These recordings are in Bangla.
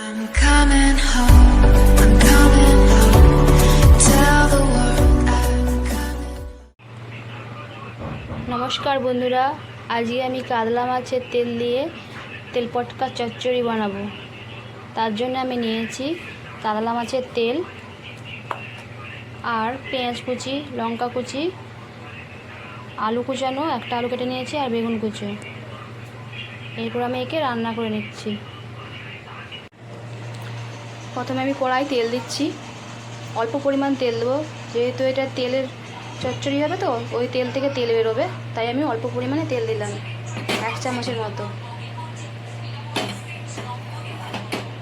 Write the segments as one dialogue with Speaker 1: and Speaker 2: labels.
Speaker 1: I'm coming home. I'm coming home. Tell the world I'm coming.
Speaker 2: নমস্কার বন্ধুরা, আজকে আমি কাতলা মাছের তেল দিয়ে তেল পটকা চচ্চড়ি বানাবো। তার জন্য আমি নিয়েছি কাতলা মাছের তেল আর পেঁয়াজ কুচি, লঙ্কা কুচি, আলু কুচানো, একটা আলু কেটে নিয়েছি আর বেগুন কুচো। এরপর আমি একে রান্না করে নিচ্ছি। প্রথমে আমি কড়াই তেল দিচ্ছি, অল্প পরিমাণ তেল দেবো, যেহেতু এটা তেলের চচ্চড়ি হবে তো ওই তেল থেকে তেল বেরোবে, তাই আমি অল্প পরিমাণে তেল দিলাম, 1 চামচের মতো।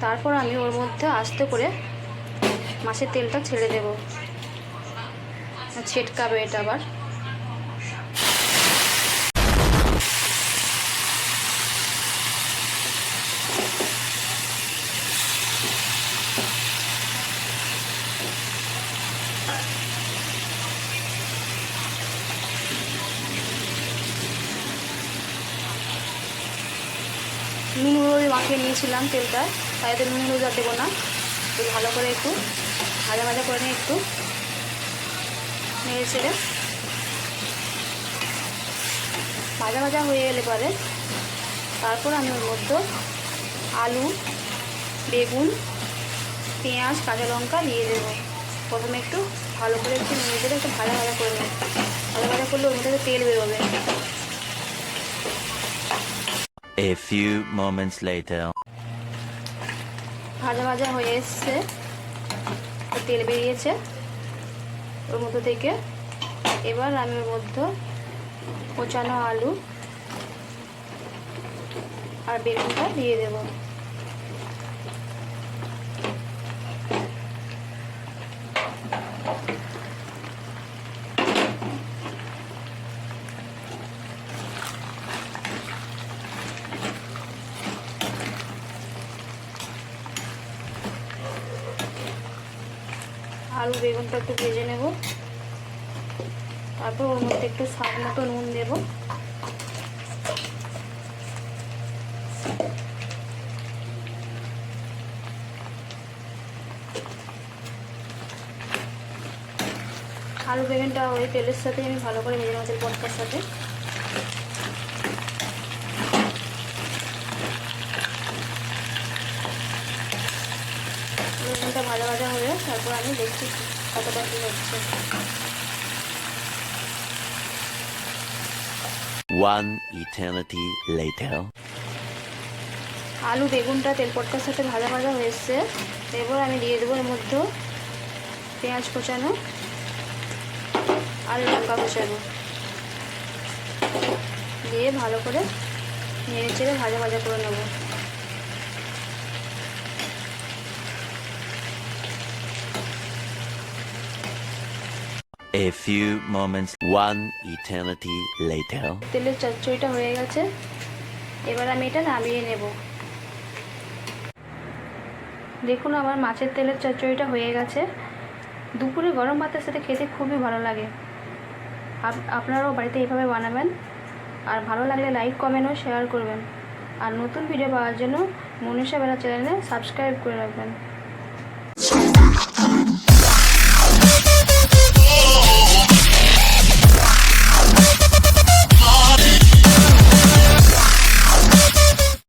Speaker 2: তারপর আমি ওর মধ্যে আস্তে করে মাছের তেলটা ছেড়ে দেব, ছেটকাবে এটা আবার। নুন হলুদ মাখিয়ে নিয়েছিলাম তেলটা, তাই তো নুন হলুদ আর দেবো না। তো ভালো করে একটু ভাজা ভাজা করে নিয়ে একটু নেড়ে ছেড়ে ভাজা ভাজা হয়ে গেলে পরে তারপর আমি ওর মধ্যে আলু, বেগুন, পেঁয়াজ, কাঁচা লঙ্কা দিয়ে দেবো। প্রথমে একটু ভালো করে একটু নেড়ে চেড়ে একটু ভাজা ভাজা করে নেব। ভাজা ভাজা করলে ওর মধ্যে তেল বেরোবে।
Speaker 3: A few moments later.
Speaker 2: ভাজা ভাজা হয়ে এসছে, তেল বেরিয়েছে ওর মধ্যে থেকে। এবার আমি ওর মধ্যে কোচানো আলু আর বেগুনটা দিয়ে দেব। আলু বেগুনটা একটু ভেজে নেব, তারপর ওর মধ্যে একটু স্বাদ মতো নুন দেব। আলু বেগুনটা ওই তেলের সাথে আমি ভালো করে ভেজে নেব, তেল পটকার সাথে। বেগুনটা ভাজা ভাজা হয়ে তারপর আমি দেখছি কতটা কি হচ্ছে।
Speaker 3: One eternity later.
Speaker 2: আলু বেগুনটা তেল পটকার সাথে ভাজা ভাজা হয়ে এসছে। এরপর আমি দিয়ে দেবো এর মধ্যে পেঁয়াজ কোচানো আর লঙ্কা কোচানো দিয়ে ভালো করে নেড়ে চেড়ে ভাজা ভাজা করে নেব।
Speaker 3: A few moments. One eternity later.
Speaker 2: তেলের চচ্চড়িটা হয়ে গেছে, এবার আমি এটা নামিয়ে নেব। দেখুন আমার মাছের তেলের চচ্চড়িটা হয়ে গেছে। দুপুরে গরম ভাতের সাথে খেতে খুবই ভালো লাগে। আপনারাও বাড়িতে এইভাবে বানাবেন। আর ভালো লাগলে লাইক, কমেন্ট ও শেয়ার করবেন। আর নতুন ভিডিও পাওয়ার জন্য মনীষা বেলা চ্যানেলে সাবস্ক্রাইব করে রাখবেন।